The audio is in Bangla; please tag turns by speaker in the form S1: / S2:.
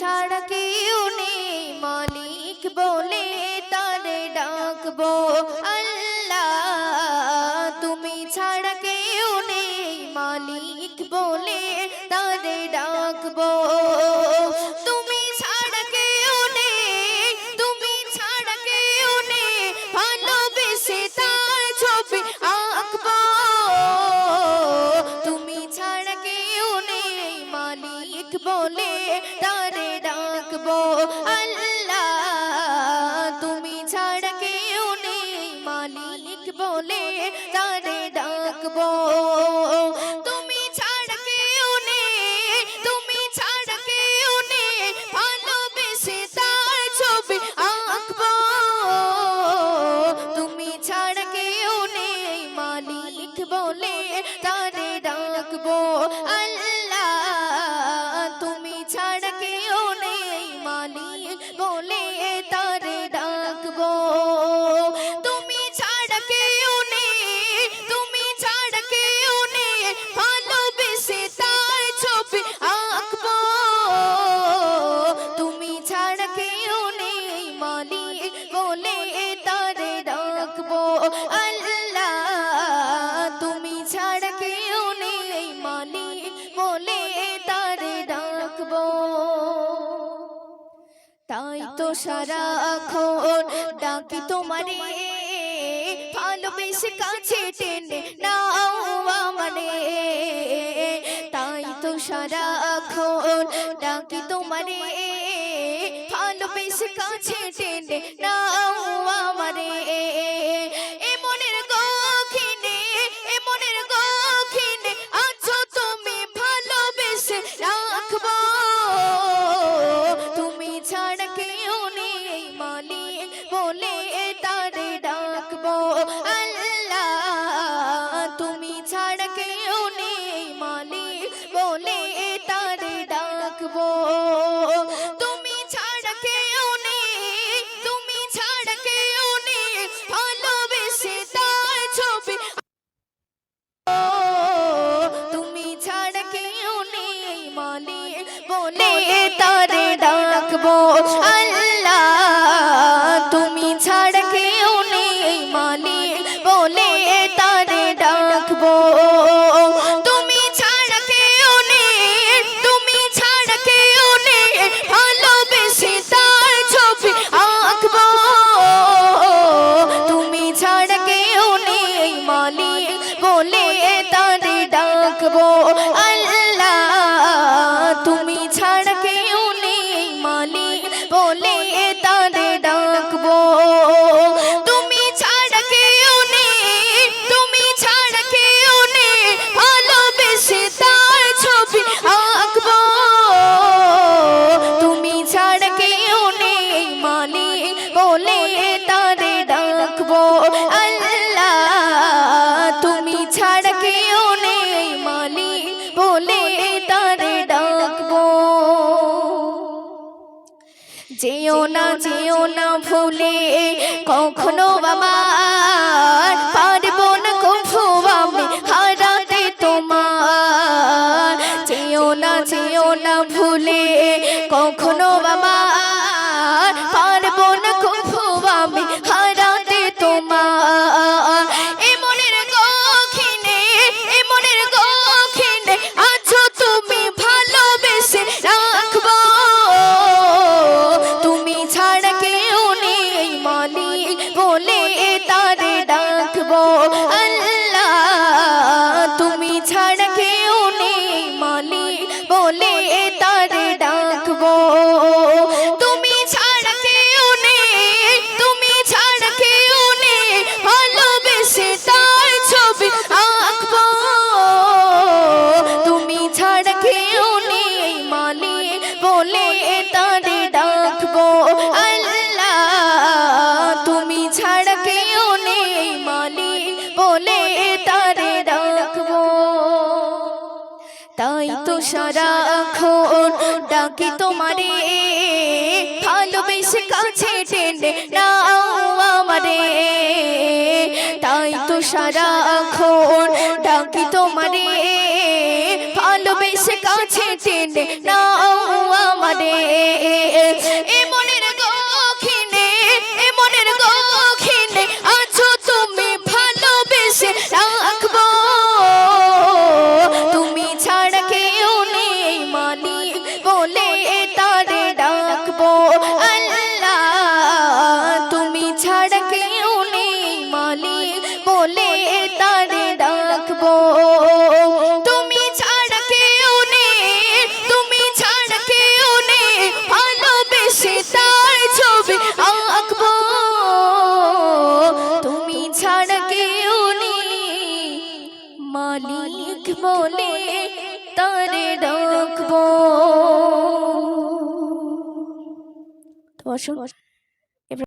S1: ছাড়া কেউ নেই মালিক বলে তারে ডাকবো আল্লাহ। তুমি ছাড়া কেউ নেই মালিক বলে তারে ডাকবো। তুমি ছাড়া কেউ নেই, তুমি ছাড়া কেউ নেই, ভালোবেসে তার ছবি আঁকবো। তুমি ছাড়া কেউ নেই মালিক বলে তারে ডাকবো আল্লাহ। তুমি ছাড়া কেউ নেই মালিক বলে তারে ডাকবো। তুমি ছাড়া কেউ নেই, তুমি ছাড়া কেউ নেই, ভালোবেসে তার ছবি আঁকবো। তুমি ছাড়া কেউ নেই মালিক বলে তারে ডাকবো আল্লাহ। তুমি ছাড়া কেউ নেই মালিক বলে তারে ডাকবো। তুমি ছাড়া কেউ নেই, তুমি ছাড়া কেউ নেই, ভালোবেসে তার ছবি আঁকবো। তুমি ছাড়া কেউ নেই মালিক বলে তারে ডাকবো আল্লাহ। তুমি ছাড়া কেউ নেই মালিক বলে তারে ডাকবো। তাই তো সারাক্ষণ ডাকি তোমারে, ভালোবেসে কাছে টেনে নাও আমারে। তাই তো সারাক্ষণ ডাকি তোমারে, ভালোবেসে কাছে টেনে নাও আমারে। এ মনের গখিনে, এ মনের গখিনে আছো তুমি, ভালোবেসে রাখবো। তুমি ছাড়া কেউ নেই মালিক বলে তারে ডাকবো আল্লাহ। তুমি ছাড়া কেউ নেই মালিক বলে তারে ডাকবো। তুমি ছাড়া কেউ নেই, তুমি ছাড়া কেউ নেই, ভালোবেসে তার ছবি। তুমি ছাড়া কেউ নেই মালিক বলে তারে ডাকবো আল্লাহ। তুমি ছাড়া কেউ নেই মালিক বলে তারে ডাকবো। তুমি ছাড়া কেউ নেই, তুমি ছাড়া কেউ নেই, ভালোবেসে তার ছবি আঁকবো। তুমি ছাড়া কেউ নেই মালিক বলে তারে ডাকবো আল্লাহ। তুমি ছাড়া কেউ নেই মালিক বলে তারে ডাকবো। তুমি ছাড়া কেউ নেই, তুমি ছাড়া কেউ নেই, ভালোবেসে তার ছবি আঁকবো। তুমি ছাড়া কেউ নেই মালিক বলে তারে ডাকবো আল্লাহ। তুমি ছাড়া কেউ নেই মালিক বলে তারে ডাকবো। যেও না ভুলে কখনো আমার, পারবো না কভু আমি হারাতে তোমার। যেও না ভুলে কখনো আমার, পারবো না কভু আমি হারাতে তোমার। এ মনের গখিনে, এ মনের গখিনে আছো তুমি, ভালোবেসে রাখবো। তুমি ছাড়া কেউ নেই মালিক বলে তারে ডাকবো আল্লাহ। তুমি ছাড়া কেউ নেই মালিক বলে তারে ডাকবো। তুমি ছাড়া কেউ নেই, তুমি ছাড়া কেউ নেই, ভালোবেসে তার ছবি আঁকবো। তুমি ছাড়া কেউ নেই মালিক বলে তারে ডাকবো আল্লাহ। তুমি ছাড়া কেউ নেই মালিক বলে তারে ডাকবো। তাই তো সারাক্ষণ ডাকি তোমারে, ভালোবেসে কাছে টেনে নাও আমারে। তাই তো সারাক্ষণ ডাকি তোমারে, ভালোবেসে কাছে টেনে নাও আমারে। বলে তারে ডাকবো।